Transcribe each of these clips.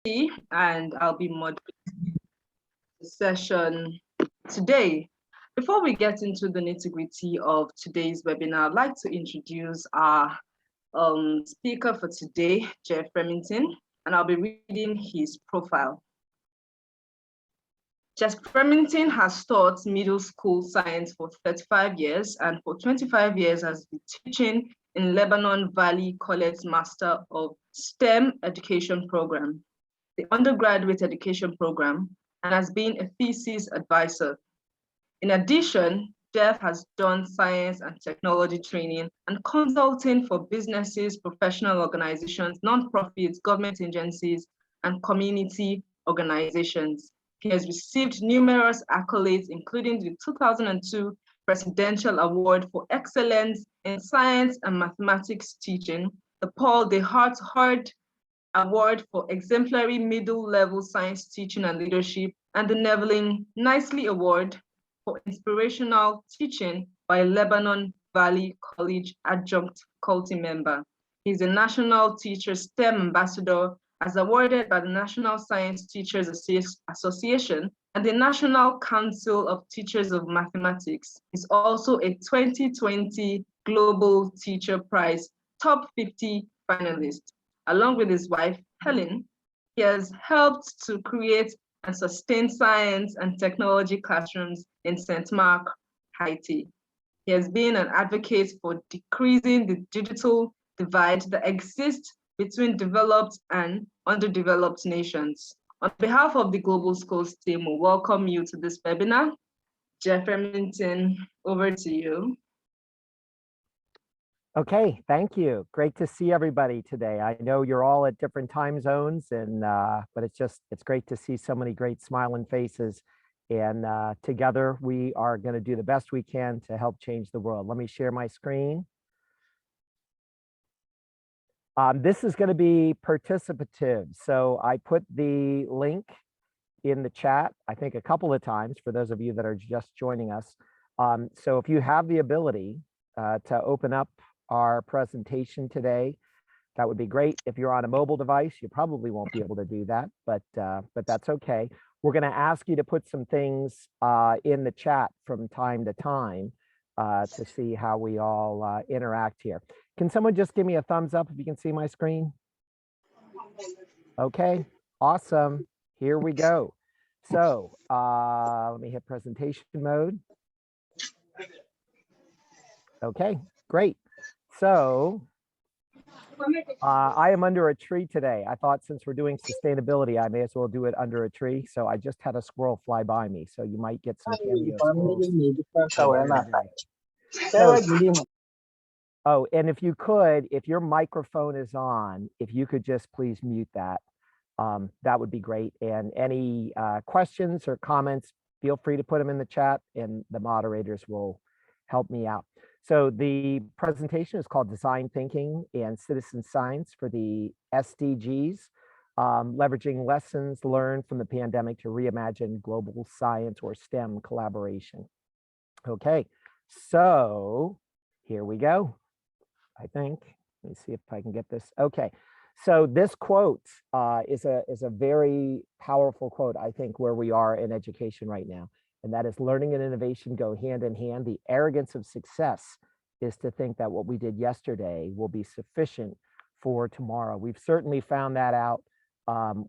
And I'll be moderating the session today. Before we get into the nitty-gritty of today's webinar, I'd like to introduce our speaker for today, Jeff Remmington, and I'll be reading his profile. Jeff Remmington has taught middle school science for 35 years and for 25 years has been teaching in Lebanon Valley College's Master of STEM Education Program, the undergraduate education program, and has been a thesis advisor. In addition, Jeff has done science and technology training and consulting for businesses, professional organizations, nonprofits, government agencies, and community organizations. He has received numerous accolades, including the 2002 Presidential Award for Excellence in Science and Mathematics Teaching, the Paul de Hart Award for Exemplary Middle-Level Science Teaching and Leadership, and the Neville Nicely Award for Inspirational Teaching by Lebanon Valley College Adjunct Faculty Member. He's a National Teacher STEM Ambassador, as awarded by the National Science Teachers Association and the National Council of Teachers of Mathematics. He's also a 2020 Global Teacher Prize Top 50 finalist. Along with his wife, Helen, he has helped to create and sustain science and technology classrooms in St. Mark, Haiti. He has been an advocate for decreasing the digital divide that exists between developed and underdeveloped nations. On behalf of the Global Schools team, we welcome you to this webinar. Jeff Remmington, over to you. Okay, thank you. Great to see everybody today. I know you're all at different time zones, and but it's great to see so many great smiling faces. And together we are going to do the best we can to help change the world. Let me share my screen. This is going to be participative. So I put the link in the chat, I think a couple of times for those of you that are just joining us. So if you have the ability to open up our presentation today, that would be great. If you're on a mobile device, you probably won't be able to do that, but that's okay. We're going to ask you to put some things in the chat from time to time to see how we all interact here. Can someone just give me a thumbs up if you can see my screen? Okay, awesome. Here we go. So let me hit presentation mode. Okay, great. So I am under a tree today. I thought since we're doing sustainability, I may as well do it under a tree. So I just had a squirrel fly by me. So you might get some cameo squirrels. Oh, and if you could, if your microphone is on, if you could just please mute that, that would be great. And any questions or comments, feel free to put them in the chat and the moderators will help me out. So the presentation is called Design Thinking and Citizen Science for the SDGs, leveraging lessons learned from the pandemic to reimagine global science or STEM collaboration. Okay, so here we go. I think, let me see if I can get this. Okay, so this quote is a very powerful quote, I think, where we are in education right now. And that is learning and innovation go hand in hand. The arrogance of success is to think that what we did yesterday will be sufficient for tomorrow. We've certainly found that out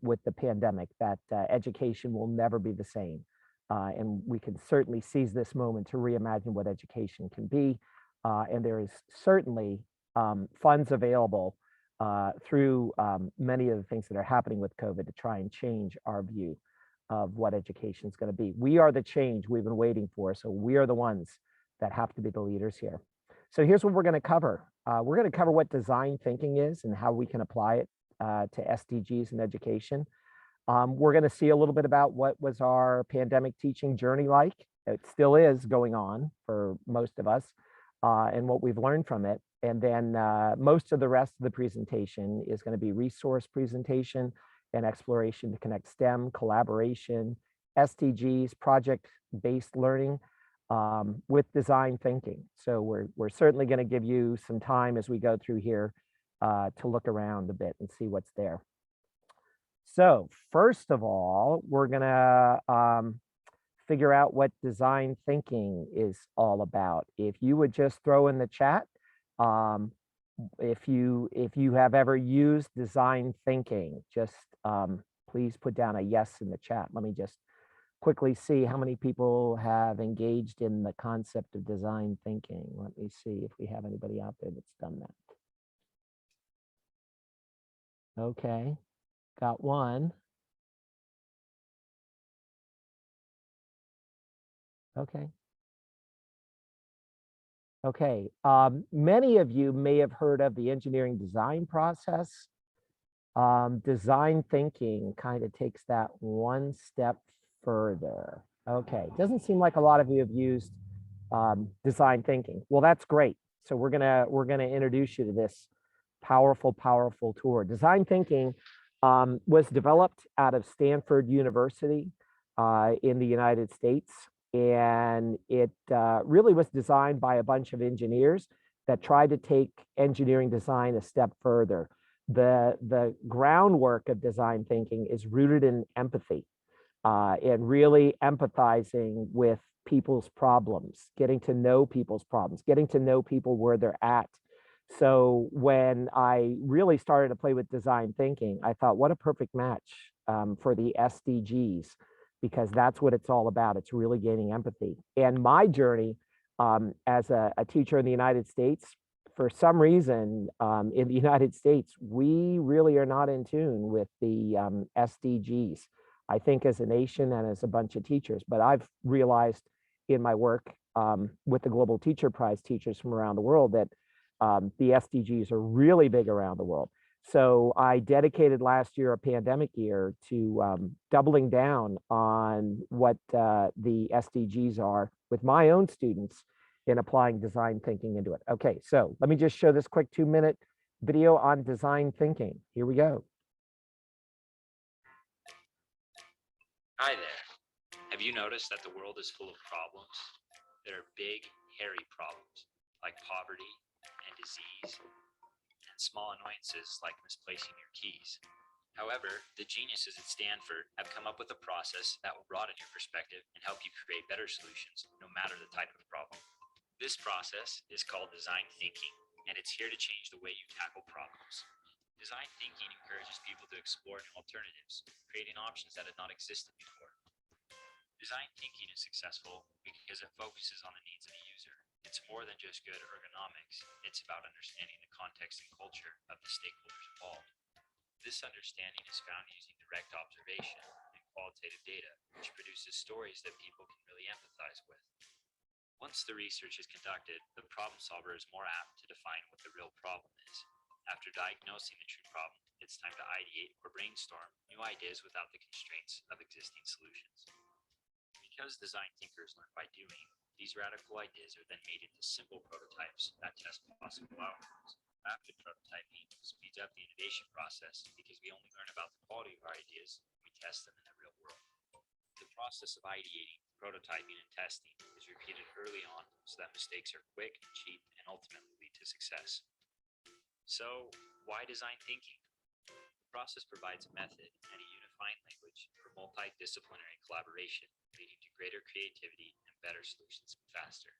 with the pandemic, that education will never be the same. And we can certainly seize this moment to reimagine what education can be. And there is certainly funds available through many of the things that are happening with COVID to try and change our view of what education is going to be. We are the change we've been waiting for. So we are the ones that have to be the leaders here. So here's what we're going to cover. We're going to cover what design thinking is and how we can apply it to SDGs in education. We're going to see a little bit about what was our pandemic teaching journey like. It still is going on for most of us, and what we've learned from it. And then most of the rest of the presentation is going to be resource presentation and exploration to connect STEM, collaboration, SDGs, project-based learning with design thinking. So we're certainly going to give you some time as we go through here to look around a bit and see what's there. So first of all, we're gonna figure out what design thinking is all about. If you would just throw in the chat, um, if you have ever used design thinking, just please put down a yes in the chat. Let me just quickly see how many people have engaged in the concept of design thinking. Let me see if we have anybody out there that's done that. Okay, got one. Okay. Okay, many of you may have heard of the engineering design process. Design thinking kind of takes that one step further. Okay, doesn't seem like a lot of you have used design thinking. Well, that's great. So we're gonna introduce you to this powerful tool. Design thinking was developed out of Stanford University in the United States, and it really was designed by a bunch of engineers that tried to take engineering design a step further. The groundwork of design thinking is rooted in empathy and really empathizing with people's problems, getting to know people's problems, getting to know people where they're at. So when I really started to play with design thinking, I thought, what a perfect match for the SDGs, because that's what it's all about. It's really gaining empathy. And my journey as a teacher in the United States, for some reason in the United States, we really are not in tune with the SDGs. I think as a nation and as a bunch of teachers, but I've realized in my work with the Global Teacher Prize teachers from around the world that the SDGs are really big around the world. So I dedicated last year, a pandemic year, to doubling down on what the SDGs are with my own students in applying design thinking into it. Okay, so let me just show this quick 2-minute video on design thinking. Here we go. Hi there. Have you noticed that the world is full of problems? There are big, hairy problems like poverty and disease and small annoyances like misplacing your keys. However, the geniuses at Stanford have come up with a process that will broaden your perspective and help you create better solutions no matter the type of problem. This process is called design thinking, and it's here to change the way you tackle problems. Design thinking encourages people to explore new alternatives, creating options that had not existed before. Design thinking is successful because it focuses on the needs of the user. It's more than just good ergonomics. It's about understanding the context and culture of the stakeholders involved. This understanding is found using direct observation and qualitative data, which produces stories that people can really empathize with. Once the research is conducted, the problem solver is more apt to define what the real problem is. After diagnosing the true problem, it's time to ideate or brainstorm new ideas without the constraints of existing solutions. Because design thinkers learn by doing, these radical ideas are then made into simple prototypes that test possible outcomes. Rapid prototyping speeds up the innovation process because we only learn about the quality of our ideas when we test them in the real world. The process of ideating, prototyping, and testing is repeated early on so that mistakes are quick, cheap, and ultimately lead to success. So, why design thinking? The process provides a method and a unifying language for multidisciplinary collaboration, leading to greater creativity and better solutions faster.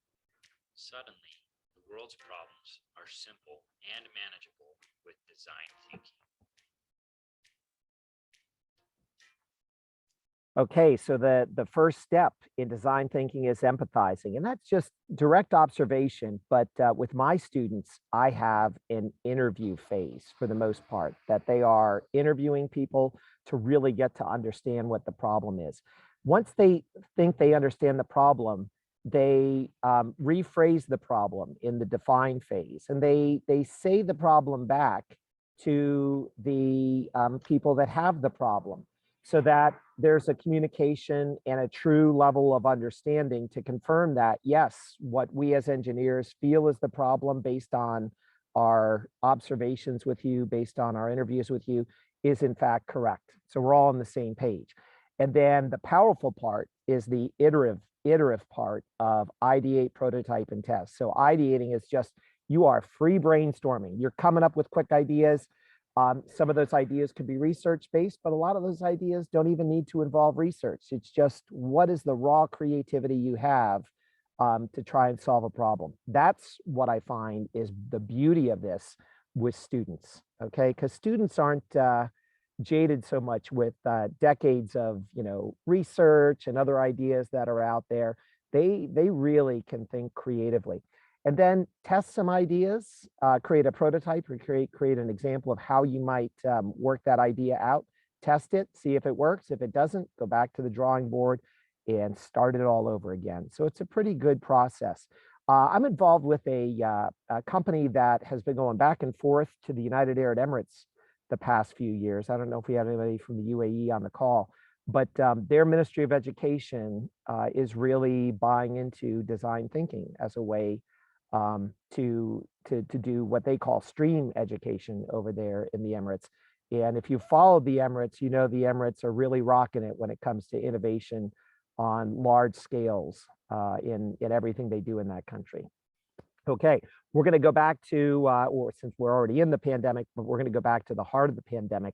Suddenly, the world's problems are simple and manageable with design thinking. Okay, so the first step in design thinking is empathizing, and that's just direct observation. But with my students, I have an interview phase for the most part, that they are interviewing people to really get to understand what the problem is. Once they think they understand the problem, they rephrase the problem in the define phase, and they say the problem back to the people that have the problem, so that there's a communication and a true level of understanding to confirm that, yes, what we as engineers feel is the problem based on our observations with you, based on our interviews with you, is in fact correct. So we're all on the same page. And then the powerful part is the iterative part of ideate, prototype, and test. So ideating is just, you are free brainstorming. You're coming up with quick ideas. Some of those ideas could be research-based, but a lot of those ideas don't even need to involve research. It's just what is the raw creativity you have to try and solve a problem. That's what I find is the beauty of this with students, okay? Because students aren't jaded so much with decades of, research and other ideas that are out there. They really can think creatively. And then test some ideas, create a prototype or create an example of how you might work that idea out, test it, see if it works. If it doesn't, go back to the drawing board and start it all over again. So it's a pretty good process. I'm involved with a company that has been going back and forth to the United Arab Emirates the past few years. I don't know if we have anybody from the UAE on the call, but their Ministry of Education is really buying into design thinking as a way to do what they call stream education over there in the Emirates. And if you follow the Emirates, you know the Emirates are really rocking it when it comes to innovation on large scales in everything they do in that country. Okay, we're going to go back to, or since we're already in the pandemic, but we're going to go back to the heart of the pandemic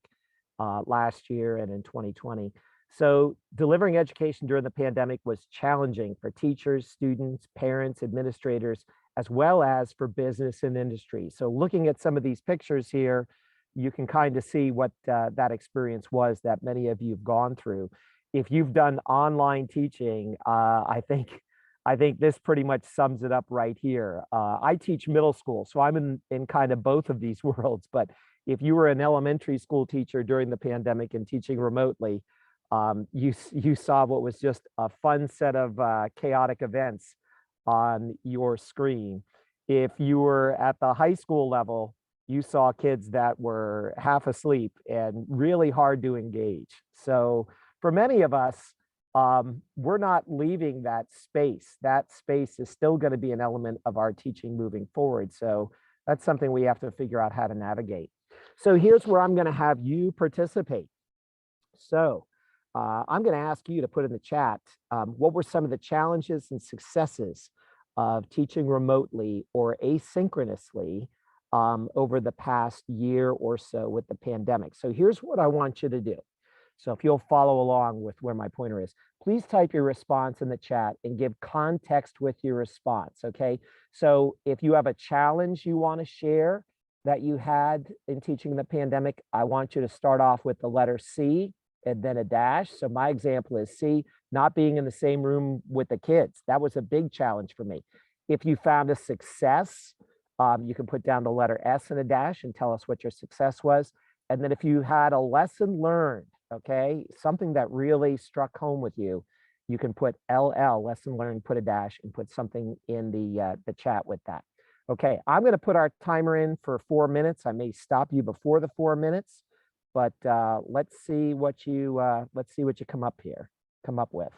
last year and in 2020. So delivering education during the pandemic was challenging for teachers, students, parents, administrators, as well as for business and industry. So looking at some of these pictures here, you can kind of see what that experience was that many of you have gone through. If you've done online teaching, I think this pretty much sums it up right here. I teach middle school, so I'm in kind of both of these worlds. But if you were an elementary school teacher during the pandemic and teaching remotely, you saw what was just a fun set of chaotic events on your screen. If you were at the high school level, you saw kids that were half asleep and really hard to engage. So for many of us, we're not leaving that space. That space is still going to be an element of our teaching moving forward. So that's something we have to figure out how to navigate. So here's where I'm going to have you participate. So I'm going to ask you to put in the chat, what were some of the challenges and successes of teaching remotely or asynchronously over the past year or so with the pandemic? So here's what I want you to do. So if you'll follow along with where my pointer is, please type your response in the chat and give context with your response, okay? So if you have a challenge you want to share that you had in teaching the pandemic, I want you to start off with the letter C and then a dash. So my example is C, not being in the same room with the kids. That was a big challenge for me. If you found a success, you can put down the letter S and a dash and tell us what your success was. And then if you had a lesson learned, okay, something that really struck home with you, you can put LL, lesson learned, put a dash and put something in the chat with that. Okay, I'm going to put our timer in for 4 minutes. I may stop you before the 4 minutes, but let's see what you come up with.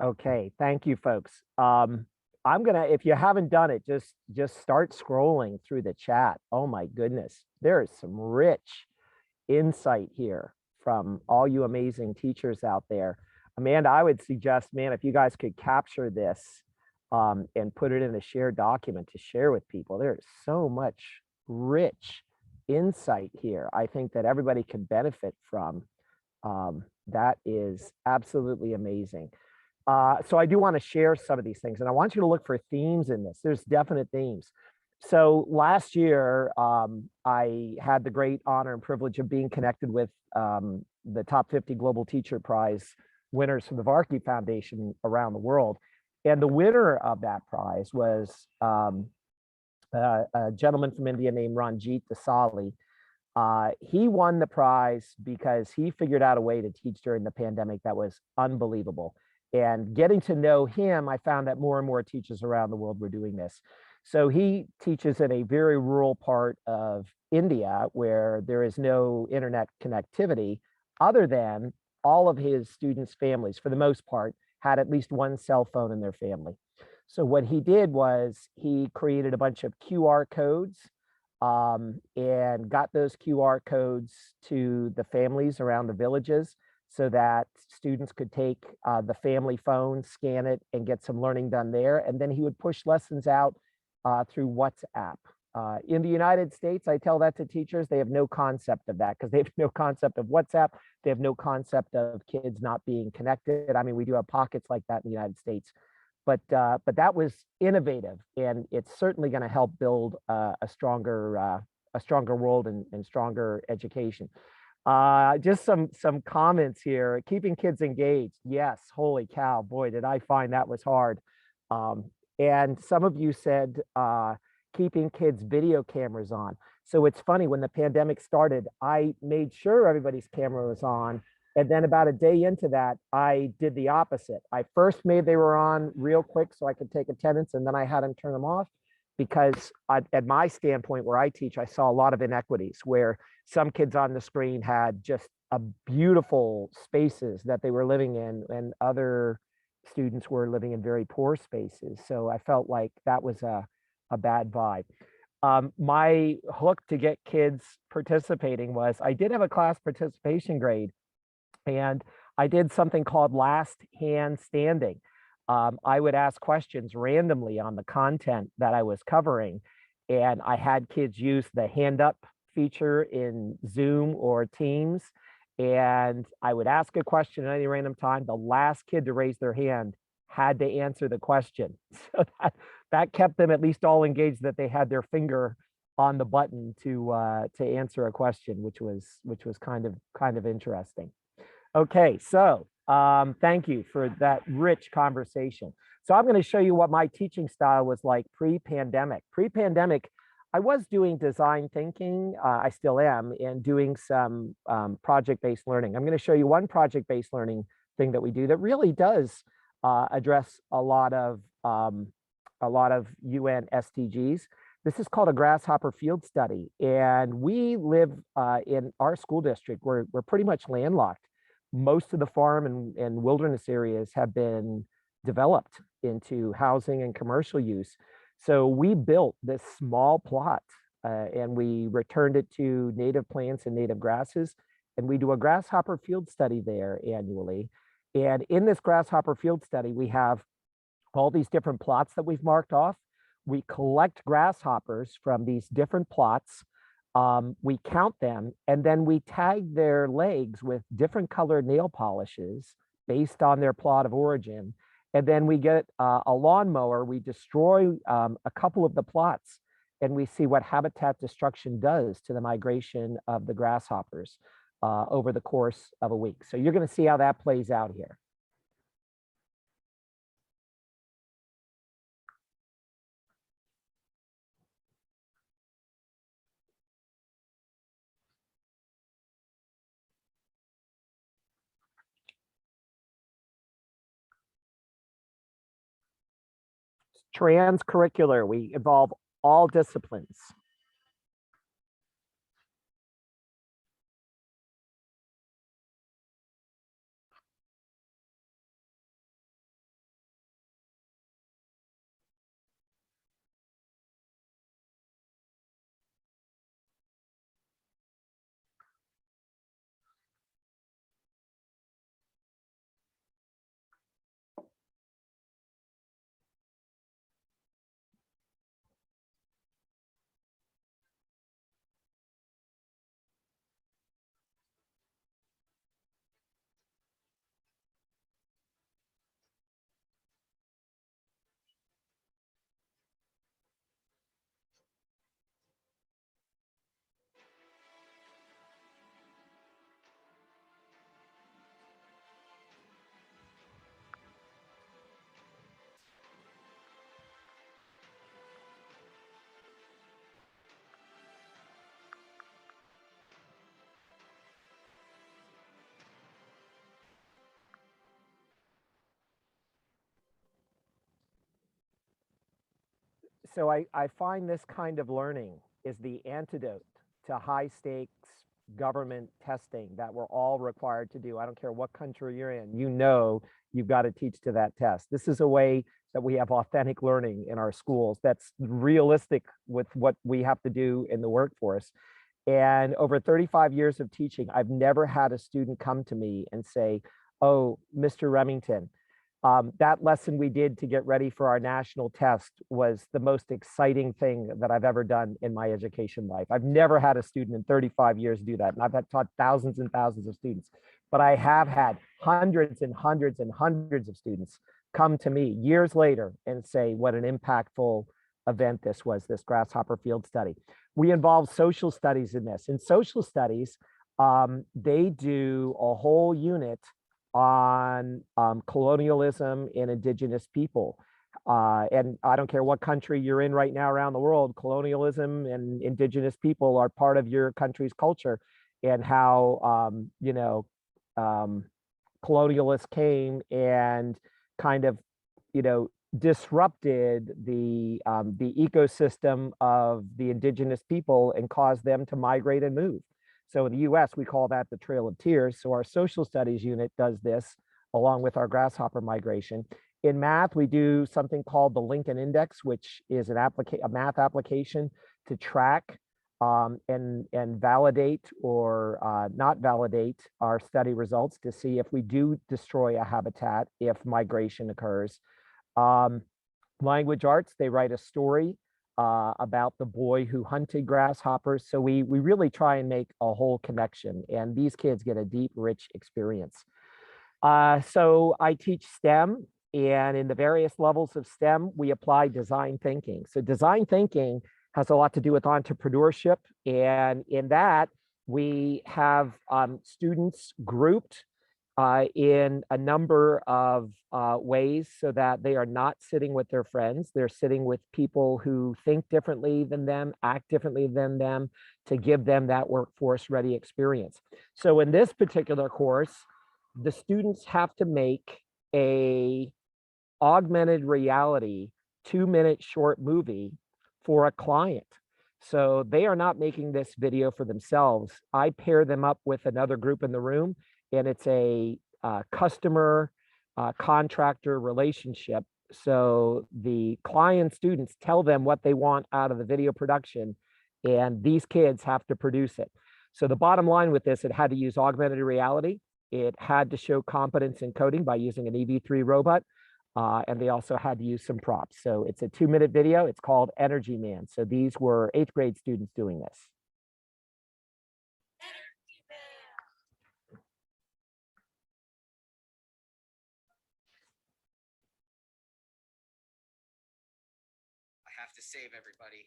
Okay, thank you, folks. I'm gonna, if you haven't done it, just start scrolling through the chat. Oh my goodness, there is some rich insight here from all you amazing teachers out there. Amanda, I would suggest, man, if you guys could capture this and put it in a shared document to share with people, there's so much rich insight here. I think that everybody can benefit from. That is absolutely amazing. So I do want to share some of these things, and I want you to look for themes in this. There's definite themes. So last year, I had the great honor and privilege of being connected with the top 50 Global Teacher Prize winners from the Varkey Foundation around the world. And the winner of that prize was a gentleman from India named Ranjit Desali. He won the prize because he figured out a way to teach during the pandemic that was unbelievable. And getting to know him, I found that more and more teachers around the world were doing this. So he teaches in a very rural part of India where there is no internet connectivity, other than all of his students' families, for the most part, had at least one cell phone in their family. So what he did was he created a bunch of QR codes and got those QR codes to the families around the villages so that students could take the family phone, scan it, and get some learning done there. And then he would push lessons out through WhatsApp. In the United States, I tell that to teachers, they have no concept of that because they have no concept of WhatsApp. They have no concept of kids not being connected. I mean, we do have pockets like that in the United States. But that was innovative, and it's certainly going to help build a stronger world and stronger education. Just some comments here. Keeping kids engaged. Yes, holy cow, boy, did I find that was hard. And some of you said keeping kids' video cameras on. So it's funny, when the pandemic started, I made sure everybody's camera was on. And then about a day into that, I did the opposite. I first made they were on real quick so I could take attendance, and then I had them turn them off because at my standpoint where I teach, I saw a lot of inequities where some kids on the screen had just a beautiful spaces that they were living in, and other students were living in very poor spaces. So I felt like that was a bad vibe. My hook to get kids participating was I did have a class participation grade, and I did something called last hand standing. I would ask questions randomly on the content that I was covering, and I had kids use the hand up feature in Zoom or Teams, and I would ask a question at any random time. The last kid to raise their hand had to answer the question. So that kept them at least all engaged, that they had their finger on the button to answer a question, which was kind of interesting. Okay, so thank you for that rich conversation. So I'm going to show you what my teaching style was like pre-pandemic. Pre-pandemic, I was doing design thinking, I still am, and doing some project-based learning. I'm going to show you one project-based learning thing that we do that really does address a lot of UN SDGs. This is called a grasshopper field study, and we live in our school district. We're pretty much landlocked. Most of the farm and wilderness areas have been developed into housing and commercial use. So we built this small plot and we returned it to native plants and native grasses. And we do a grasshopper field study there annually. And in this grasshopper field study, we have all these different plots that we've marked off. We collect grasshoppers from these different plots. We count them, and then we tag their legs with different colored nail polishes based on their plot of origin. And then we get a lawnmower, we destroy a couple of the plots, and we see what habitat destruction does to the migration of the grasshoppers over the course of a week. So you're going to see how that plays out here. Transcurricular, we involve all disciplines. So I find this kind of learning is the antidote to high stakes government testing that we're all required to do. I don't care what country you're in, you know, you've got to teach to that test. This is a way that we have authentic learning in our schools that's realistic with what we have to do in the workforce. And over 35 years of teaching, I've never had a student come to me and say, oh, Mr. Remmington, that lesson we did to get ready for our national test was the most exciting thing that I've ever done in my education life. I've never had a student in 35 years do that. And I've had taught thousands and thousands of students, but I have had hundreds and hundreds and hundreds of students come to me years later and say what an impactful event this was, this grasshopper field study. We involve social studies in this. In social studies, they do a whole unit on colonialism and indigenous people. And I don't care what country you're in right now around the world, colonialism and indigenous people are part of your country's culture, and how, you know, colonialists came and kind of, you know, disrupted the ecosystem of the indigenous people and caused them to migrate and move. So in the US, we call that the Trail of Tears. So our social studies unit does this along with our grasshopper migration. In math, we do something called the Lincoln Index, which is a math application to track and validate or not validate our study results to see if we do destroy a habitat, if migration occurs. Language arts, they write a story about the boy who hunted grasshoppers. So we really try and make a whole connection, and these kids get a deep, rich experience. So I teach STEM, and in the various levels of STEM, we apply design thinking. So design thinking has a lot to do with entrepreneurship, and in that, we have students grouped in a number of ways so that they are not sitting with their friends. They're sitting with people who think differently than them, act differently than them, to give them that workforce ready experience. So in this particular course, the students have to make a augmented reality 2-minute short movie for a client. So they are not making this video for themselves. I pair them up with another group in the room, and it's a customer contractor relationship. So the client students tell them what they want out of the video production, and these kids have to produce it. So the bottom line with this, it had to use augmented reality. It had to show competence in coding by using an EV3 robot. And they also had to use some props. So it's a 2-minute video. It's called Energy Man. So these were 8th grade students doing this. I have to save everybody.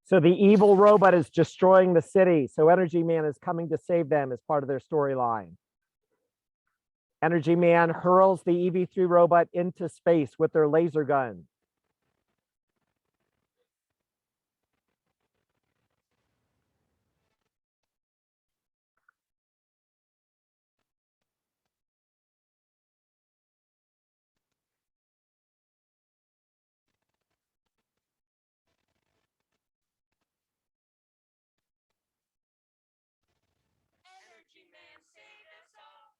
So the evil robot is destroying the city. So Energy Man is coming to save them as part of their storyline. Energy Man hurls the EV3 robot into space with their laser gun. Energy Man, save us all.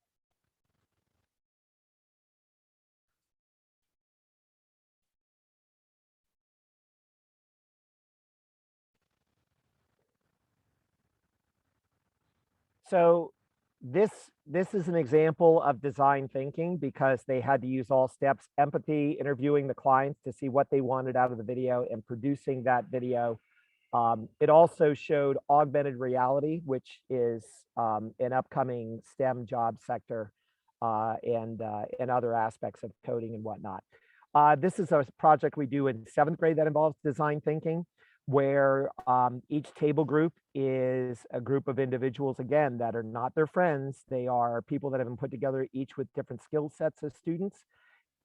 So this is an example of design thinking because they had to use all steps: empathy, interviewing the clients to see what they wanted out of the video, and producing that video. It also showed augmented reality, which is an upcoming STEM job sector and other aspects of coding and whatnot. This is a project we do in 7th grade that involves design thinking, where each table group is a group of individuals, again, that are not their friends. They are people that have been put together, each with different skill sets as students.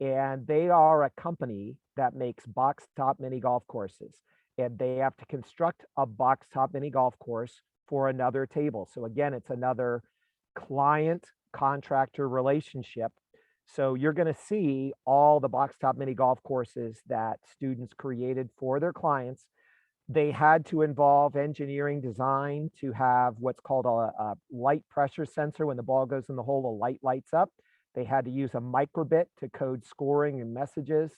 And they are a company that makes box top mini golf courses. and they have to construct a box top mini golf course for another table. So again, it's another client contractor relationship. So you're going to see all the box top mini golf courses that students created for their clients. They had to involve engineering design to have what's called a light pressure sensor. When the ball goes in the hole, the light lights up. They had to use a microbit to code scoring and messages,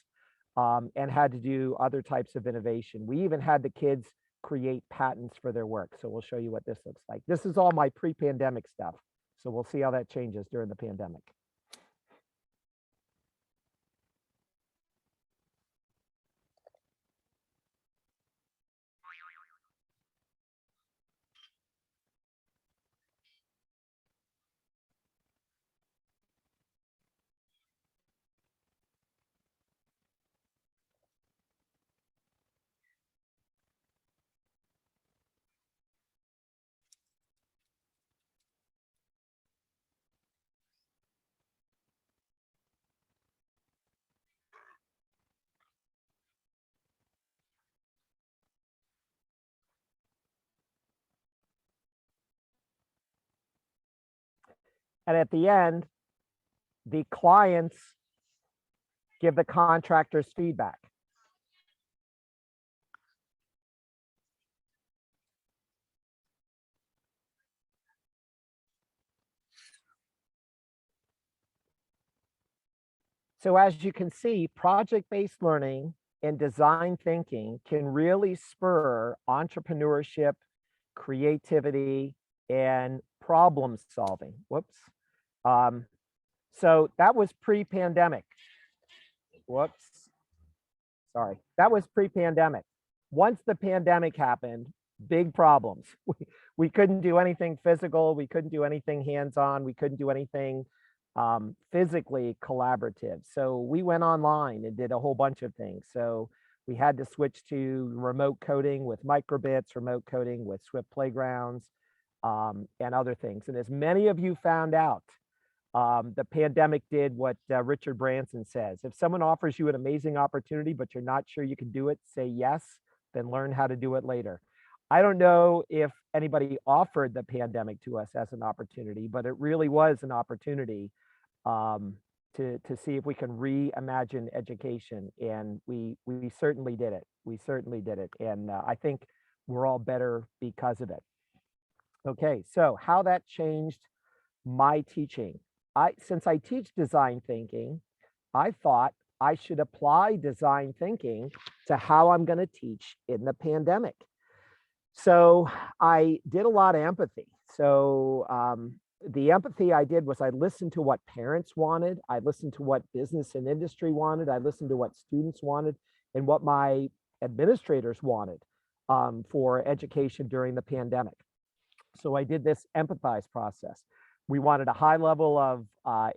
and had to do other types of innovation. We even had the kids create patents for their work. So we'll show you what this looks like. This is all my pre-pandemic stuff. So we'll see how that changes during the pandemic. And at the end, the clients give the contractors feedback. So as you can see, project-based learning and design thinking can really spur entrepreneurship, creativity, and problem solving. Whoops. So that was pre-pandemic. Whoops. Sorry, that was pre-pandemic. Once the pandemic happened, big problems. We couldn't do anything physical. We couldn't do anything hands-on. We couldn't do anything physically collaborative. So we went online and did a whole bunch of things. So we had to switch to remote coding with microbits, remote coding with Swift Playgrounds, and other things. And as many of you found out, the pandemic did what Richard Branson says. If someone offers you an amazing opportunity, but you're not sure you can do it, say yes, then learn how to do it later. I don't know if anybody offered the pandemic to us as an opportunity, but it really was an opportunity to see if we can reimagine education. And we certainly did it. We certainly did it. And I think we're all better because of it. Okay, so how that changed my teaching. Since I teach design thinking, I thought I should apply design thinking to how I'm going to teach in the pandemic. So I did a lot of empathy. So the empathy I did was I listened to what parents wanted. I listened to what business and industry wanted. I listened to what students wanted and what my administrators wanted for education during the pandemic. So I did this empathize process. We wanted a high level of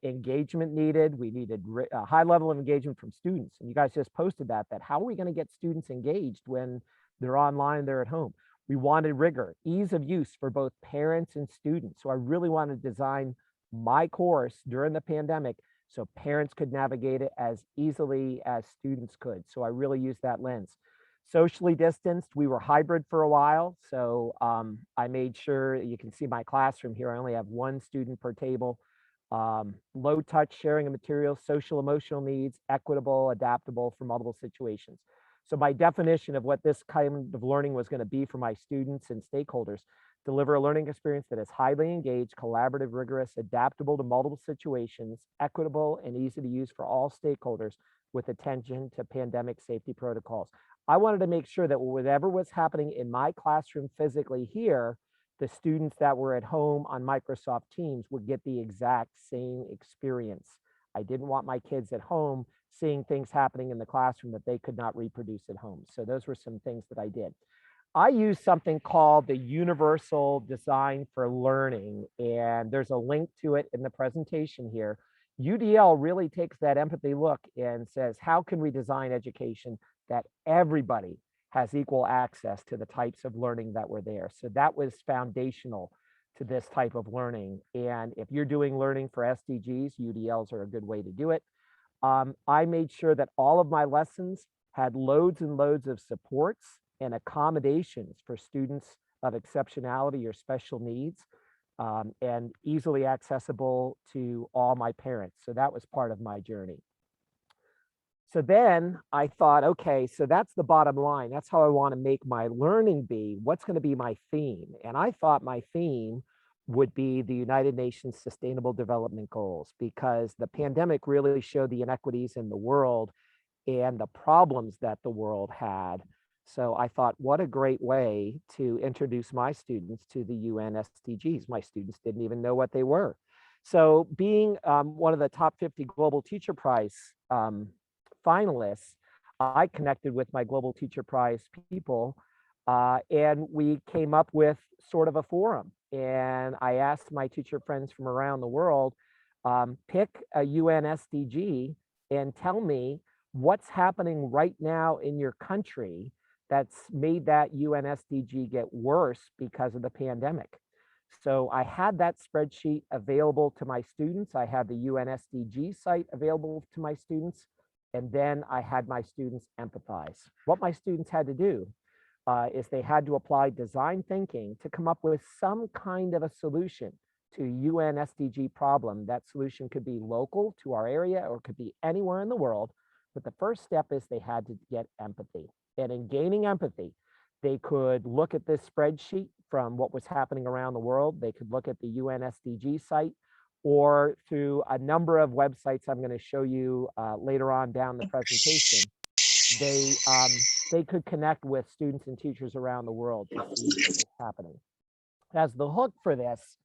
engagement needed. We needed a high level of engagement from students. And you guys just posted that how are we going to get students engaged when they're online, they're at home? We wanted rigor, ease of use for both parents and students. So I really wanted to design my course during the pandemic so parents could navigate it as easily as students could. So I really used that lens. Socially distanced, we were hybrid for a while. So I made sure you can see my classroom here. I only have one student per table. Low touch sharing of materials, social emotional needs, equitable, adaptable for multiple situations. So my definition of what this kind of learning was going to be for my students and stakeholders: deliver a learning experience that is highly engaged, collaborative, rigorous, adaptable to multiple situations, equitable, and easy to use for all stakeholders with attention to pandemic safety protocols. I wanted to make sure that whatever was happening in my classroom physically here, the students that were at home on Microsoft Teams would get the exact same experience. I didn't want my kids at home seeing things happening in the classroom that they could not reproduce at home. So those were some things that I did. I use something called the Universal Design for Learning, and there's a link to it in the presentation here. UDL really takes that empathy look and says, how can we design education that everybody has equal access to the types of learning that were there? So that was foundational to this type of learning. And if you're doing learning for SDGs, UDLs are a good way to do it. I made sure that all of my lessons had loads and loads of supports and accommodations for students of exceptionality or special needs, and easily accessible to all my parents. So that was part of my journey. So then I thought, okay, so that's the bottom line. That's how I want to make my learning be. What's going to be my theme? And I thought my theme would be the United Nations Sustainable Development Goals, because the pandemic really showed the inequities in the world and the problems that the world had. So I thought, what a great way to introduce my students to the UN SDGs. My students didn't even know what they were. So being one of the top 50 Global Teacher Prize finalists, I connected with my Global Teacher Prize people, and we came up with sort of a forum. And I asked my teacher friends from around the world, pick a UN SDG and tell me what's happening right now in your country that's made that UN SDG get worse because of the pandemic. So I had that spreadsheet available to my students. I had the UN SDG site available to my students. And then I had my students empathize. What my students had to do is they had to apply design thinking to come up with some kind of a solution to UN SDG problem. That solution could be local to our area or could be anywhere in the world. But the first step is they had to get empathy. And in gaining empathy, they could look at this spreadsheet from what was happening around the world. They could look at the UN SDG site, or through a number of websites I'm going to show you later on down the presentation. They could connect with students and teachers around the world to see what was happening. As the hook for this,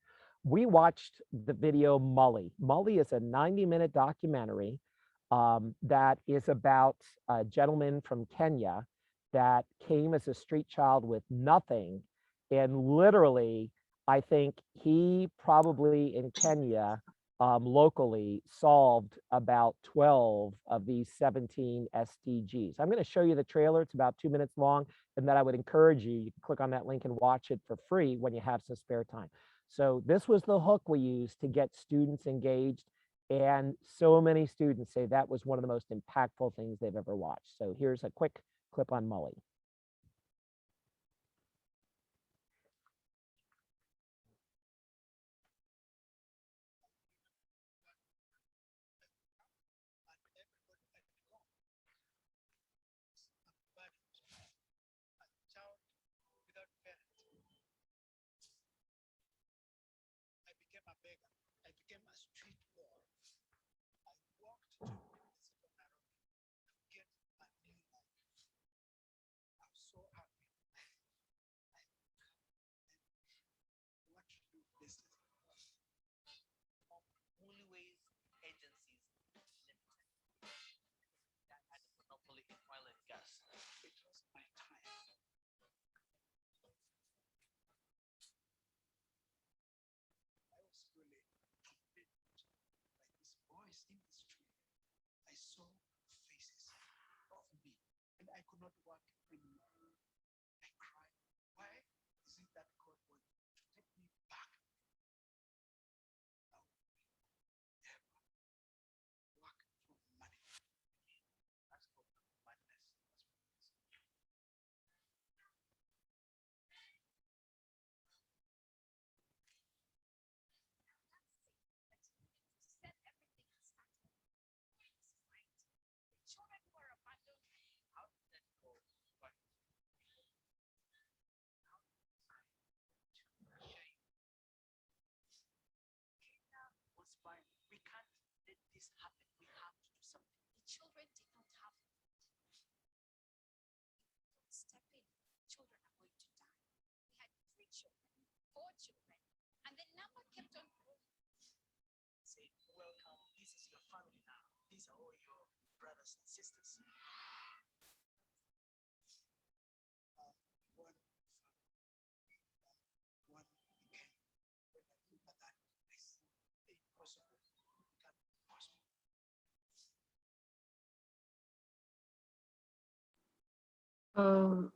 we watched the video Mully. Mully is a 90-minute documentary that is about a gentleman from Kenya that came as a street child with nothing. And literally, I think he probably in Kenya locally solved about 12 of these 17 SDGs. I'm going to show you the trailer. It's about 2 minutes long. And then I would encourage you, you can click on that link and watch it for free when you have some spare time. So this was the hook we used to get students engaged. And so many students say that was one of the most impactful things they've ever watched. So here's a quick clip on Mully.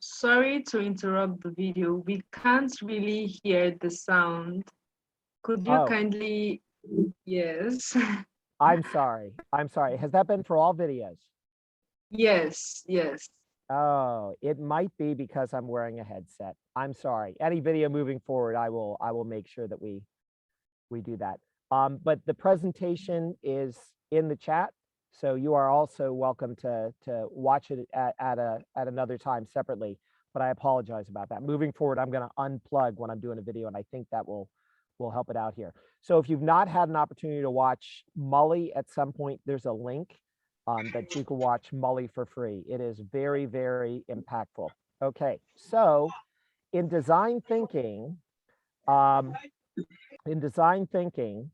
Sorry to interrupt the video. We can't really hear the sound. Could you kindly, yes. I'm sorry. I'm sorry. Has that been for all videos? Yes, yes. Oh, it might be because I'm wearing a headset. I'm sorry. Any video moving forward, I will make sure that we do that. But the presentation is in the chat, so you are also welcome to watch it at another time separately. But I apologize about that. Moving forward, I'm going to unplug when I'm doing a video, and I think that will help it out here. So if you've not had an opportunity to watch Mully at some point, there's a link that you can watch Mully for free. It is very, very impactful. Okay, so in design thinking, um, in design thinking,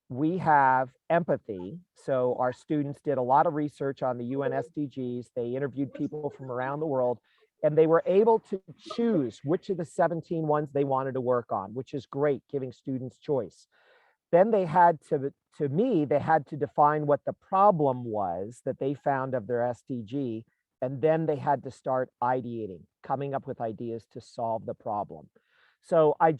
we have empathy. So our students did a lot of research on the UN SDGs. They interviewed people from around the world, and they were able to choose which of the 17 ones they wanted to work on, which is great, giving students choice. Then they had to me, they had to define what the problem was that they found of their SDG, and then they had to start ideating, coming up with ideas to solve the problem. So I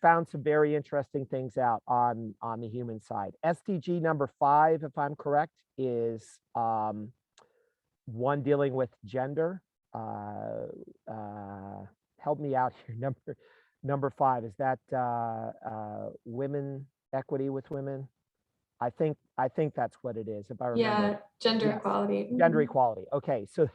found some very interesting things out on the human side. SDG number 5, if I'm correct, is one dealing with gender. Help me out here. Number 5, is that women, equity with women? I think that's what it is, if I remember. Yeah, gender Yes. equality. Gender Mhm. equality. Okay, so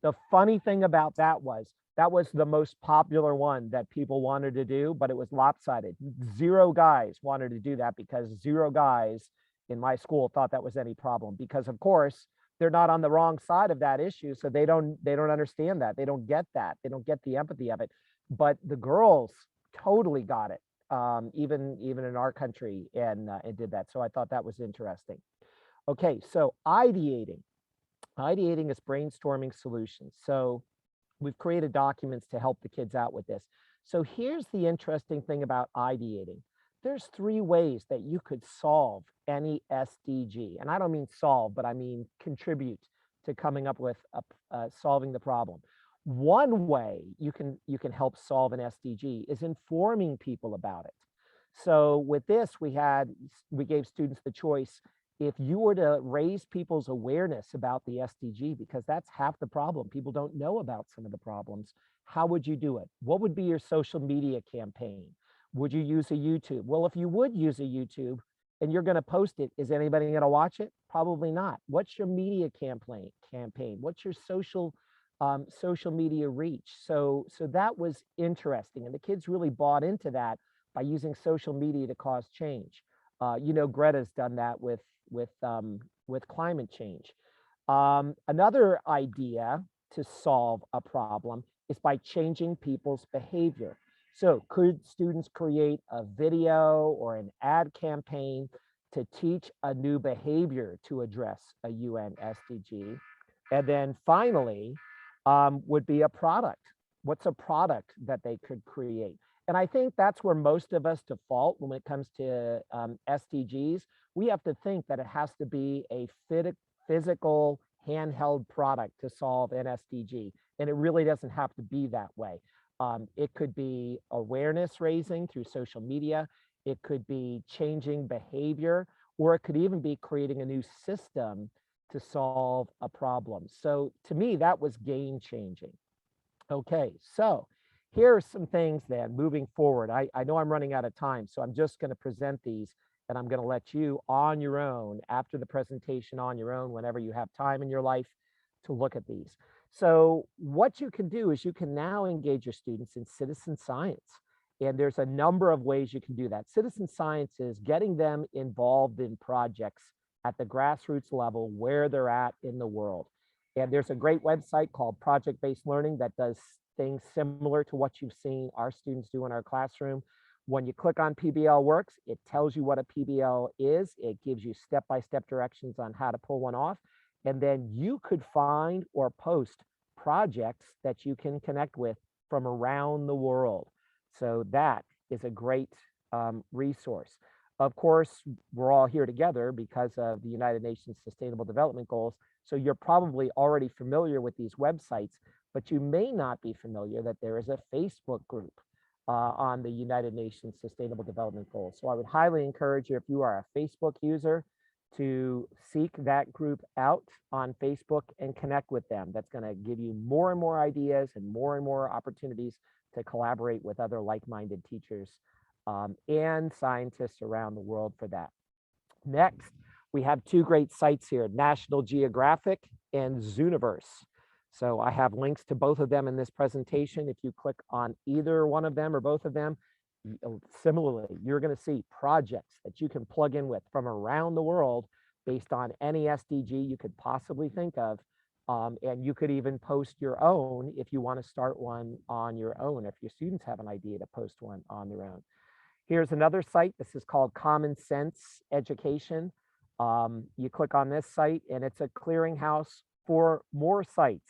the funny thing about that was the most popular one that people wanted to do, but it was lopsided. 0 guys wanted to do that because 0 guys in my school thought that was any problem, because of course they're not on the wrong side of that issue, so they don't understand that. They don't get that. They don't get the empathy of it. But the girls totally got it, even in our country, and did that. So I thought that was interesting. Okay, so ideating. Ideating is brainstorming solutions. So we've created documents to help the kids out with this. So here's the interesting thing about ideating. There's 3 ways that you could solve any SDG. And I don't mean solve, but I mean contribute to coming up with solving the problem. One way you can help solve an SDG is informing people about it. So with this, we gave students the choice. If you were to raise people's awareness about the SDG, because that's half the problem, people don't know about some of the problems, how would you do it? What would be your social media campaign? Would you use a YouTube? Well, if you would use a YouTube and you're going to post it, is anybody going to watch it? Probably not. What's your media campaign? What's your social media reach? So that was interesting, and the kids really bought into that by using social media to cause change. Greta's done that with climate change. Another idea to solve a problem is by changing people's behavior. So could students create a video or an ad campaign to teach a new behavior to address a UN SDG? And then finally, would be a product. What's a product that they could create? And I think that's where most of us default when it comes to SDGs. We have to think that it has to be a physical handheld product to solve an SDG. And it really doesn't have to be that way. It could be awareness raising through social media. It could be changing behavior, or it could even be creating a new system to solve a problem. So to me, that was game changing. Okay, so here are some things then moving forward. I know I'm running out of time, so I'm just going to present these, and I'm going to let you on your own, after the presentation, on your own, whenever you have time in your life, to look at these. So what you can do is you can now engage your students in citizen science. And there's a number of ways you can do that. Citizen science is getting them involved in projects at the grassroots level where they're at in the world. And there's a great website called Project-Based Learning that does things similar to what you've seen our students do in our classroom. When you click on PBL Works, it tells you what a PBL is. It gives you step-by-step directions on how to pull one off. And then you could find or post projects that you can connect with from around the world. So that is a great resource. Of course, we're all here together because of the United Nations Sustainable Development Goals. So you're probably already familiar with these websites, but you may not be familiar that there is a Facebook group on the United Nations Sustainable Development Goals. So I would highly encourage you, if you are a Facebook user, to seek that group out on Facebook and connect with them. That's going to give you more and more ideas and more opportunities to collaborate with other like-minded teachers and scientists around the world for that. Next, we have two great sites here, National Geographic and Zooniverse. So I have links to both of them in this presentation. If you click on either one of them or both of them, similarly, you're going to see projects that you can plug in with from around the world based on any SDG you could possibly think of. And you could even post your own if you want to start one on your own, if your students have an idea to post one on their own. Here's another site. This is called Common Sense Education. You click on this site and it's a clearinghouse for more sites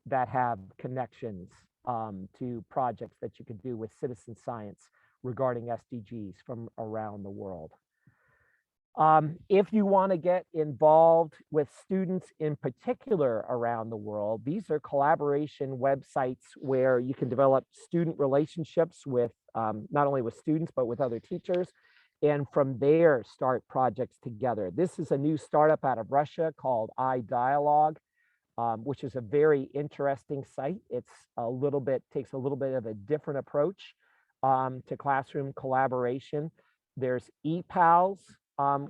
that have connections to projects that you could do with citizen science regarding SDGs from around the world. If you want to get involved with students in particular around the world, these are collaboration websites where you can develop student relationships with not only with students, but with other teachers. And from there, start projects together. This is a new startup out of Russia called iDialogue, which is a very interesting site. It's takes a little bit of a different approach to classroom collaboration. There's ePals,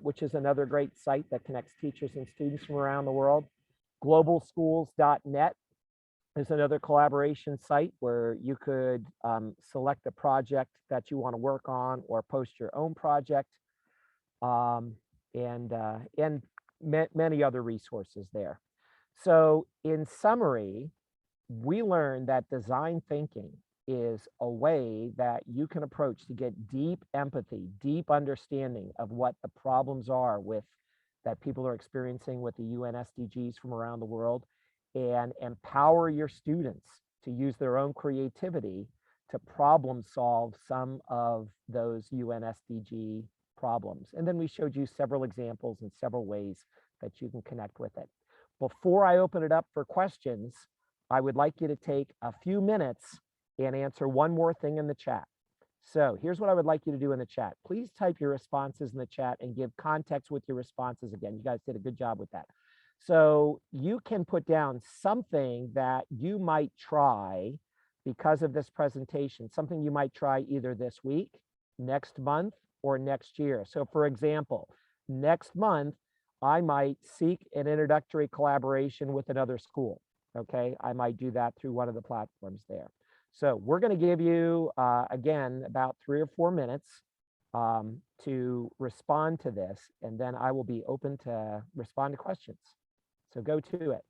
which is another great site that connects teachers and students from around the world. Globalschools.net is another collaboration site where you could select a project that you want to work on or post your own project, and many other resources there. So in summary, we learned that design thinking is a way that you can approach to get deep empathy, deep understanding of what the problems are that people are experiencing with the UN SDGs from around the world, and empower your students to use their own creativity to problem solve some of those UN SDG problems. And then we showed you several examples and several ways that you can connect with it. Before I open it up for questions, I would like you to take a few minutes and answer one more thing in the chat. So here's what I would like you to do in the chat. Please type your responses in the chat and give context with your responses again. You guys did a good job with that. So you can put down something that you might try because of this presentation, something you might try either this week, next month, or next year. So for example, next month, I might seek an introductory collaboration with another school. Okay, I might do that through one of the platforms there. So we're going to give you, again, about 3 or 4 minutes to respond to this, and then I will be open to respond to questions. So go to it.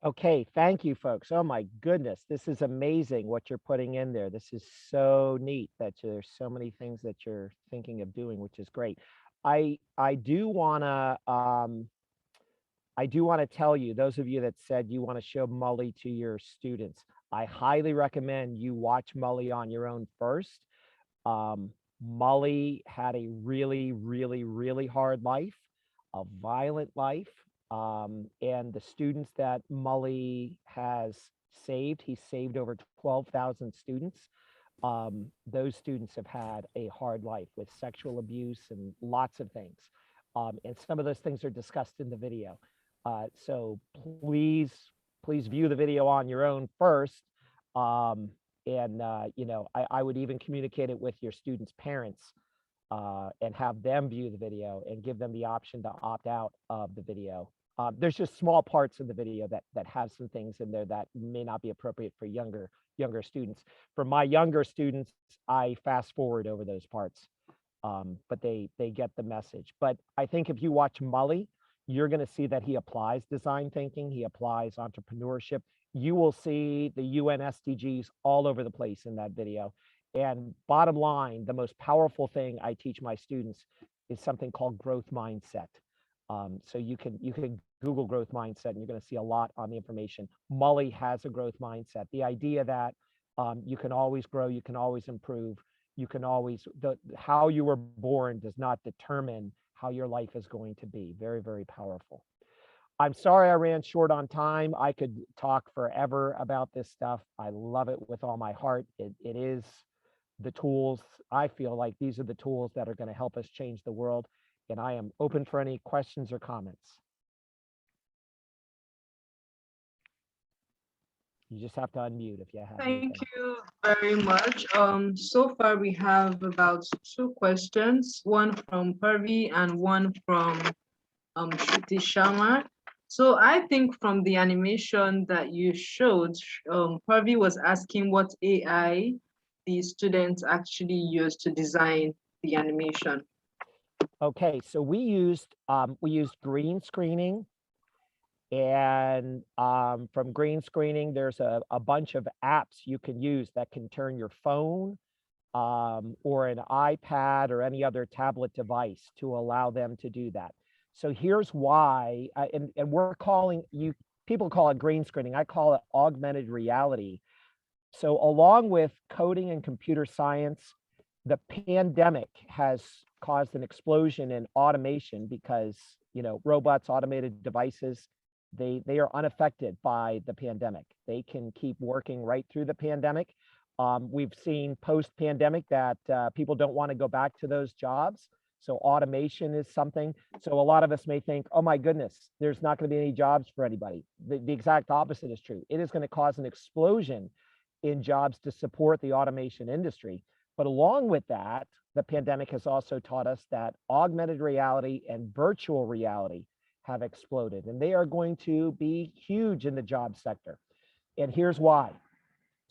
Okay, thank you, folks. Oh my goodness, this is amazing what you're putting in there. This is so neat that there's so many things that you're thinking of doing, which is great. I do wanna I do want to tell you, those of you that said you want to show Mully to your students, I highly recommend you watch Mully on your own first. Um, Mully had a really, really, really hard life, a violent life. And the students that Mully has saved, he saved over 12,000 students. Those students have had a hard life with sexual abuse and lots of things. And some of those things are discussed in the video. So please, please view the video on your own first. You know, I would even communicate it with your students' parents and have them view the video and give them the option to opt out of the video. There's just small parts of the video that have some things in there that may not be appropriate for younger students. For my younger students, I fast forward over those parts, but they get the message. But I think if you watch Mully, you're going to see that he applies design thinking, he applies entrepreneurship. You will see the UN SDGs all over the place in that video. And bottom line, the most powerful thing I teach my students is something called growth mindset. So you can Google growth mindset and you're going to see a lot on the information. Mully has a growth mindset. The idea that you can always grow, you can always improve, you can always, how you were born does not determine how your life is going to be. Very, very powerful. I'm sorry I ran short on time. I could talk forever about this stuff. I love it with all my heart. It is the tools. I feel like these are the tools that are going to help us change the world. And I am open for any questions or comments. You just have to unmute if you have Thank anything. you very much. So far we have about 2 questions, one from Parvi and one from Shruti Sharma. So I think from the animation that you showed, Parvi was asking what AI the students actually used to design the animation. Okay, so we used green screening, and from green screening, there's a bunch of apps you can use that can turn your phone or an iPad or any other tablet device to allow them to do that. So here's why, and we're calling you, people call it green screening. I call it augmented reality. So along with coding and computer science, the pandemic has caused an explosion in automation because, you know, robots, automated devices, they are unaffected by the pandemic. They can keep working right through the pandemic. We've seen post-pandemic that people don't want to go back to those jobs. So automation is something. So a lot of us may think, oh my goodness, there's not going to be any jobs for anybody. The exact opposite is true. It is going to cause an explosion in jobs to support the automation industry. But along with that, the pandemic has also taught us that augmented reality and virtual reality have exploded, and they are going to be huge in the job sector. And here's why.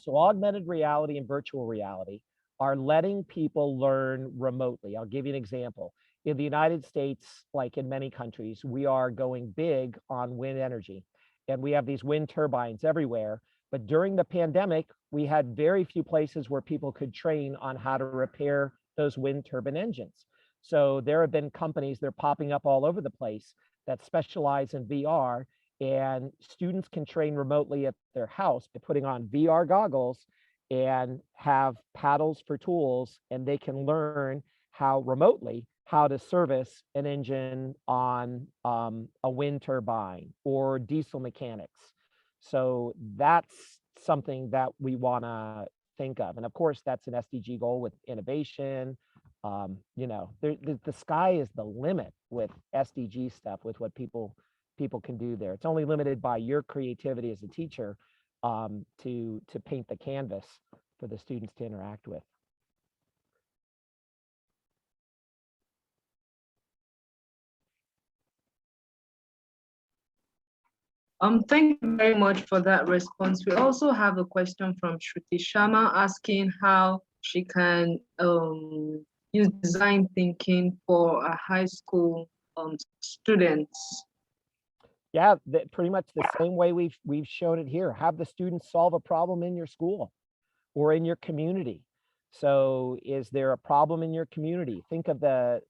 So augmented reality and virtual reality are letting people learn remotely. I'll give you an example. In the United States, like in many countries, we are going big on wind energy, and we have these wind turbines everywhere. But during the pandemic, we had very few places where people could train on how to repair those wind turbine engines. So there have been companies, they're popping up all over the place that specialize in VR, and students can train remotely at their house by putting on VR goggles and have paddles for tools, and they can learn how remotely how to service an engine on a wind turbine or diesel mechanics. So that's something that we want to think of. And of course, that's an SDG goal with innovation. You know, the sky is the limit with SDG stuff, with what people can do there. It's only limited by your creativity as a teacher to paint the canvas for the students to interact with. Thank you very much for that response. We also have a question from Shruti Sharma asking how she can use design thinking for a high school students. Yeah, pretty much the same way we've shown it here. Have the students solve a problem in your school or in your community. So is there a problem in your community? Think of the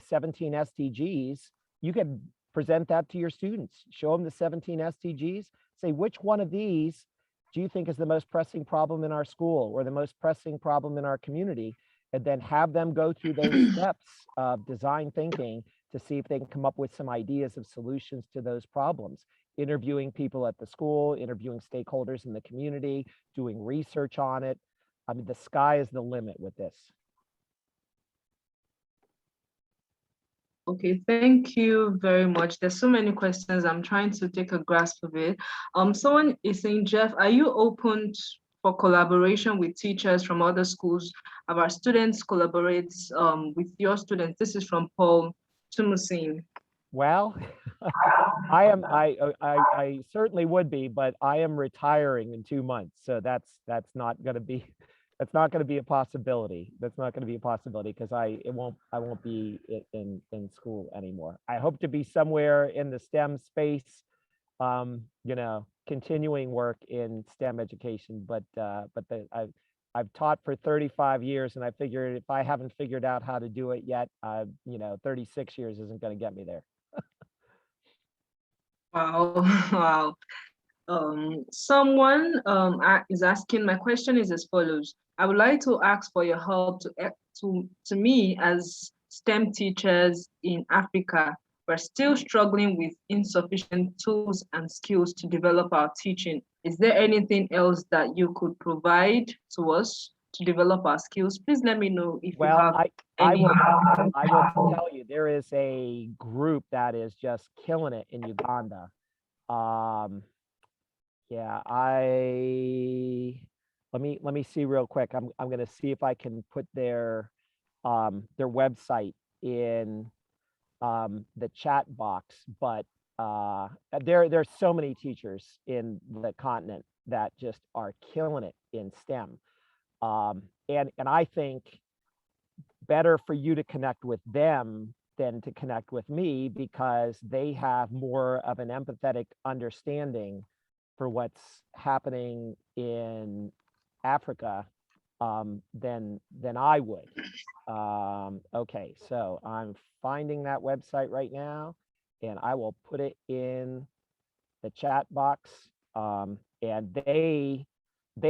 17 SDGs. You can present that to your students. Show them the 17 SDGs. Say, which one of these do you think is the most pressing problem in our school or the most pressing problem in our community? And then have them go through those steps of design thinking to see if they can come up with some ideas of solutions to those problems. Interviewing people at the school, interviewing stakeholders in the community, doing research on it. I mean, the sky is the limit with this. Okay, thank you very much. There's so many questions. I'm trying to take a grasp of it. Someone is saying, Jeff, are you open for collaboration with teachers from other schools? Have our students collaborate with your students? This is from Paul Tumusin. Well, I certainly would be, but I am retiring in 2 months, so that's not going to be a possibility. That's not going to be a possibility because I won't be in school anymore. I hope to be somewhere in the STEM space, you know, continuing work in STEM education, but I've taught for 35 years, and I figured if I haven't figured out how to do it yet, you know, 36 years isn't going to get me there. Wow, wow. Someone is asking, my question is as follows. I would like to ask for your help to me as STEM teachers in Africa. We're still struggling with insufficient tools and skills to develop our teaching. Is there anything else that you could provide to us to develop our skills? Please let me know if you have I any. will tell you, there is a group that is just killing it in Uganda. Yeah, let me see real quick. I'm gonna see if I can put their website in the chat box, but there's so many teachers in the continent that just are killing it in STEM. And I think better for you to connect with them than to connect with me, because they have more of an empathetic understanding for what's happening in Africa than I would. Okay, so I'm finding that website right now, and I will put it in the chat box. And they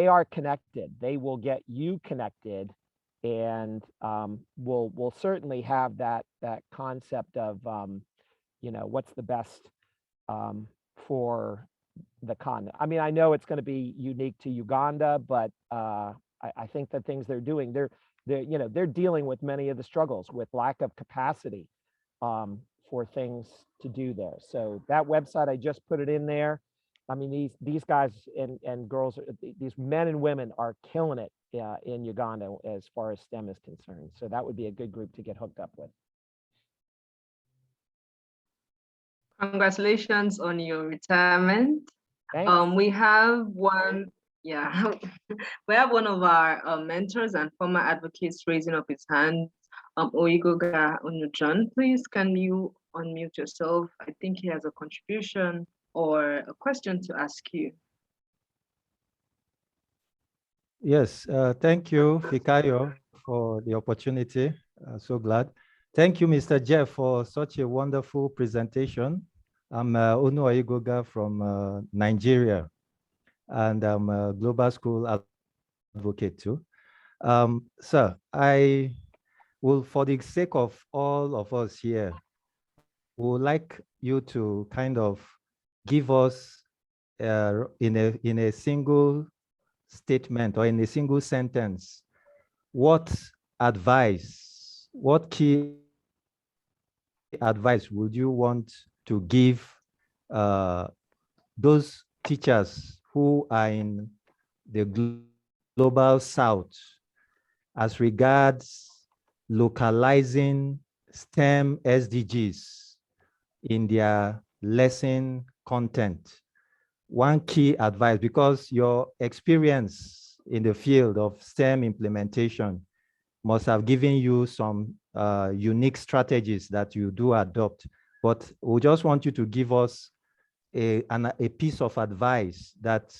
are connected. They will get you connected, and we'll certainly have that concept of you know, what's the best for the continent. I mean, I know it's going to be unique to Uganda, but I think the things they're doing, they're dealing with many of the struggles with lack of capacity for things to do there. So that website, I just put it in there. I mean, these guys and girls, these men and women are killing it in Uganda as far as STEM is concerned. So that would be a good group to get hooked up with. Congratulations on your retirement. Thanks. We have one Yeah, we have one of our mentors and former advocates raising up his hand. Oigoga Onujan, please can you unmute yourself? I think he has a contribution or a question to ask you. Yes, thank you, Fikayo, for the opportunity. So glad. Thank you, Mr. Jeff, for such a wonderful presentation. I'm Onu Oigoga from Nigeria, and I'm a global school advocate too. Sir, I will, for the sake of all of us here, would like you to kind of give us in a single statement or in a single sentence, what key advice would you want to give those teachers who are in the global south as regards localizing STEM SDGs in their lesson content? One key advice, because your experience in the field of STEM implementation must have given you some unique strategies that you do adopt. But we just want you to give us a piece of advice that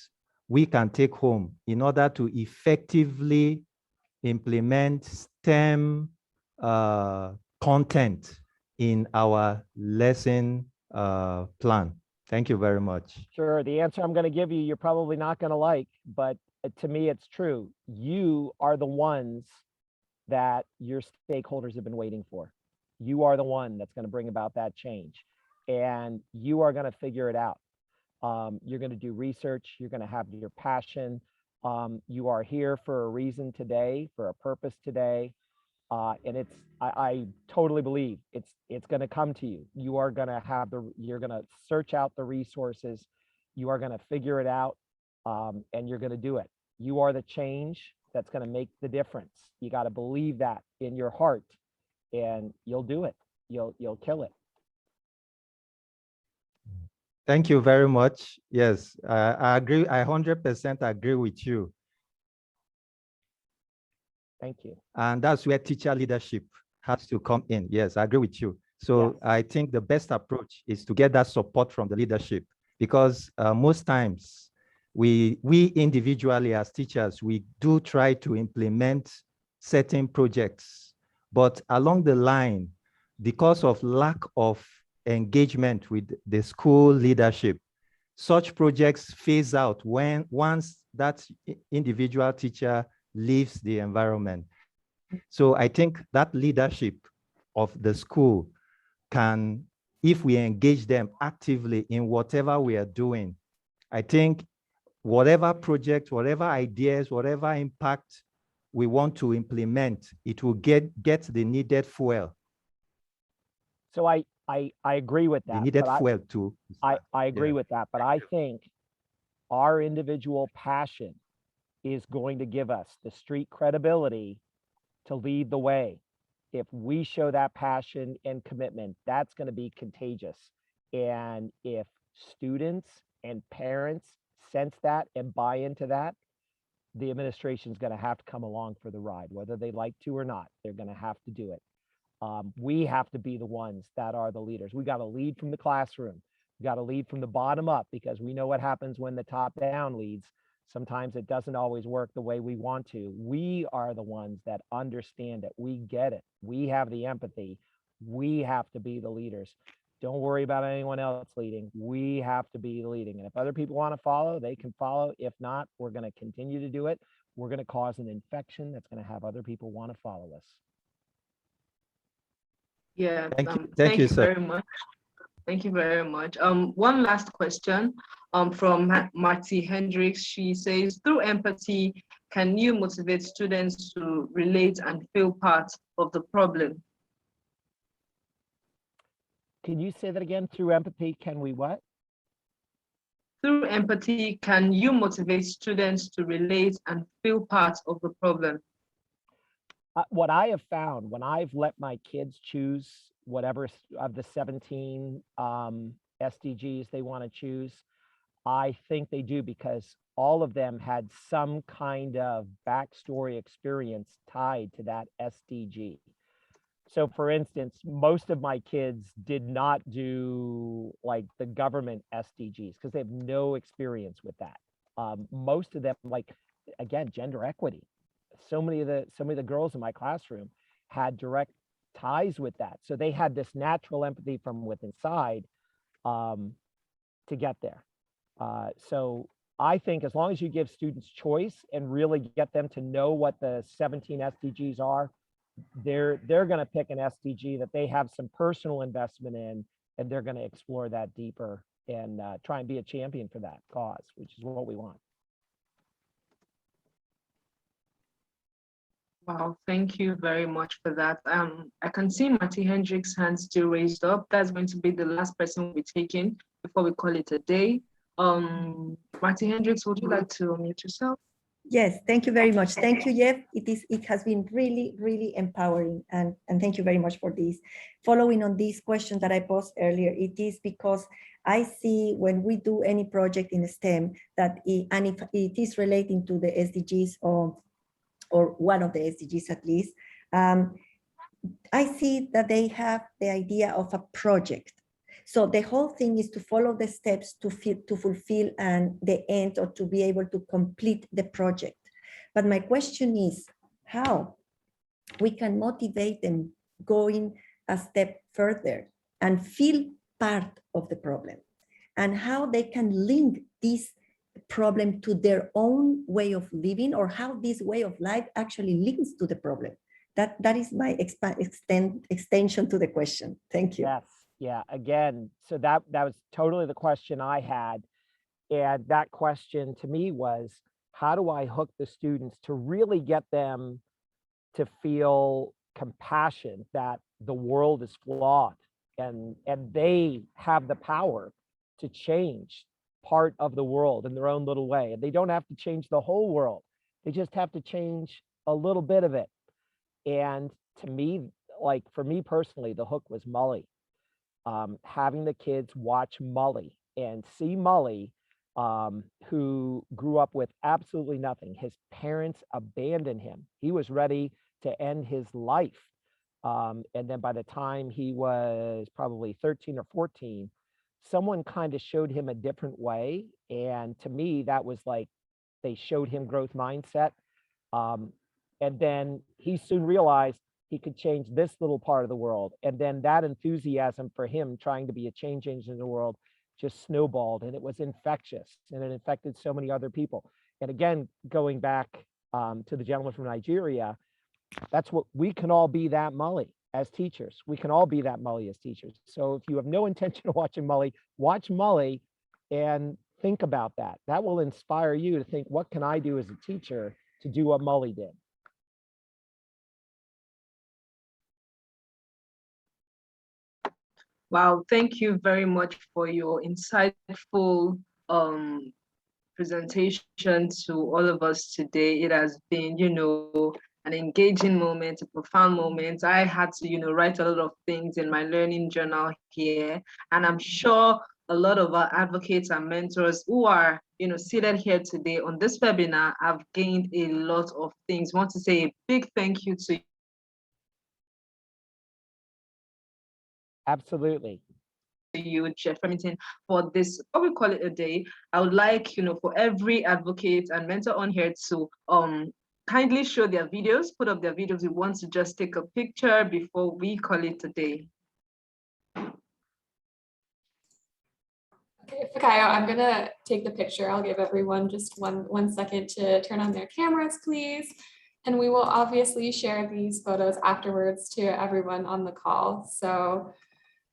we can take home in order to effectively implement STEM content in our lesson plan. Thank you very much. Sure. The answer I'm going to give you, you're probably not going to like, but to me, it's true. You are the ones that your stakeholders have been waiting for. You are the one that's going to bring about that change, and you are going to figure it out. You're going to do research. You're going to have your passion. You are here for a reason today, for a purpose today. And I totally believe it's going to come to you. You are going to you're going to search out the resources. You are going to figure it out, and you're going to do it. You are the change that's going to make the difference. You got to believe that in your heart, and you'll do it. You'll kill it. Thank you very much. Yes, I agree. I 100% agree with you. Thank you. And that's where teacher leadership has to come in. Yes, I agree with you. So Yes. I think the best approach is to get that support from the leadership, because most times we individually as teachers, we do try to implement certain projects, but along the line, because of lack of engagement with the school leadership, such projects phase out once that individual teacher leaves the environment. So I think that leadership of the school can, if we engage them actively in whatever we are doing, I think whatever project, whatever ideas, whatever impact we want to implement, it will get the needed fuel. So I agree with that. The needed but fuel to. I agree Yeah. with that, but I think our individual passion is going to give us the street credibility to lead the way. If we show that passion and commitment, that's going to be contagious. And if students and parents sense that and buy into that, the administration is going to have to come along for the ride, whether they like to or not. They're going to have to do it. We have to be the ones that are the leaders. We got to lead from the classroom. We got to lead from the bottom up, because we know what happens when the top down leads. Sometimes it doesn't always work the way we want to. We are the ones that understand it. We get it. We have the empathy. We have to be the leaders. Don't worry about anyone else leading. We have to be leading. And if other people want to follow, they can follow. If not, we're going to continue to do it. We're going to cause an infection that's going to have other people want to follow us. Yeah, Thank you, sir. very much. Thank you very much. One last question from Marty Hendricks. She says, through empathy, can you motivate students to relate and feel part of the problem? Can you say that again? Through empathy, can we what? Through empathy, can you motivate students to relate and feel part of the problem? What I have found when I've let my kids choose whatever of the 17 SDGs they want to choose, I think they do, because all of them had some kind of backstory experience tied to that SDG. So for instance, most of my kids did not do like the government SDGs because they have no experience with that. Most of them, like, again, gender equity. So many of the girls in my classroom had direct ties with that. So they had this natural empathy from within inside to get there. So I think as long as you give students choice and really get them to know what the 17 SDGs are, they're going to pick an SDG that they have some personal investment in, and they're going to explore that deeper and try and be a champion for that cause, which is what we want. Wow, thank you very much for that. I can see Marty Hendricks' hand still raised up. That's going to be the last person we'll be taking before we call it a day. Marty Hendricks, would you like to unmute yourself? Yes, thank you very much. Thank you, Jeff. It has been really, really empowering, and thank you very much for this. Following on these questions that I posed earlier, it is because I see when we do any project in STEM that and if it is relating to the SDGs or one of the SDGs at least, I see that they have the idea of a project. So the whole thing is to follow the steps to fulfill the end or to be able to complete the project. But my question is how we can motivate them going a step further and feel part of the problem, and how they can link this problem to their own way of living, or how this way of life actually links to the problem. That is my extension to the question. Thank you. Yes. Yeah, again, so that was totally the question I had. And that question to me was, how do I hook the students to really get them to feel compassion that the world is flawed and they have the power to change part of the world in their own little way. And they don't have to change the whole world. They just have to change a little bit of it. And to me, like for me personally, the hook was Mully. Having the kids watch Mully and see Mully, who grew up with absolutely nothing. His parents abandoned him. He was ready to end his life. And then by the time he was probably 13 or 14, someone kind of showed him a different way. And to me, that was like, they showed him growth mindset. And then he soon realized he could change this little part of the world. And then that enthusiasm for him trying to be a change agent in the world just snowballed, and it was infectious, and it infected so many other people. And again, going back to the gentleman from Nigeria, that's what we can all be, that Mully as teachers. We can all be that Mully as teachers. So if you have no intention of watching Mully, watch Mully and think about that. That will inspire you to think, what can I do as a teacher to do what Mully did? Wow, thank you very much for your insightful presentation to all of us today. It has been, an engaging moment, a profound moment. I had to, write a lot of things in my learning journal here, and I'm sure a lot of our advocates and mentors who are, seated here today on this webinar have gained a lot of things. I want to say a big thank you to you. Absolutely. You, Jeff Remmington, for this, what we call it a day. I would like, for every advocate and mentor on here to kindly show their videos, put up their videos. We want to just take a picture before we call it a day. Okay, Fakayo, I'm gonna take the picture. I'll give everyone just one second to turn on their cameras, please. And we will obviously share these photos afterwards to everyone on the call. So,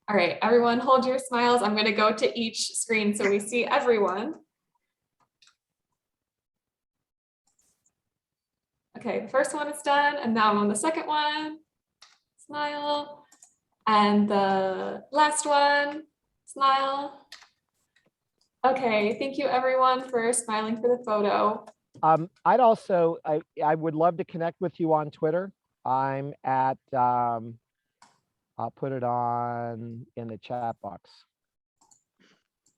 all right, everyone hold your smiles. I'm gonna go to each screen so we see everyone. Okay, the first one is done, and now I'm on the second one. Smile. And the last one, smile. Okay, thank you everyone for smiling for the photo. I'd also, I would love to connect with you on Twitter. I'm at, I'll put it on in the chat box.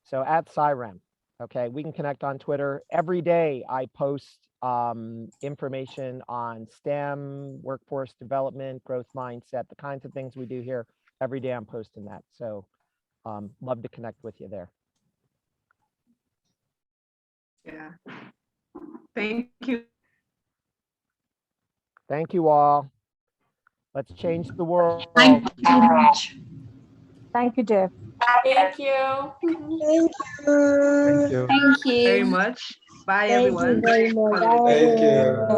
So at Cyrem, Okay, we can connect on Twitter. Every day I post information on STEM, workforce development, growth mindset, the kinds of things we do here. Every day I'm posting that. So love to connect with you there. Yeah. Thank you. Thank you all. Let's change the world. Thank you so much. Thank you, Jeff. Thank you. Thank you. Thank you. Thank Very you. much. Bye, Thank you everyone. very much. Have a good day. Bye.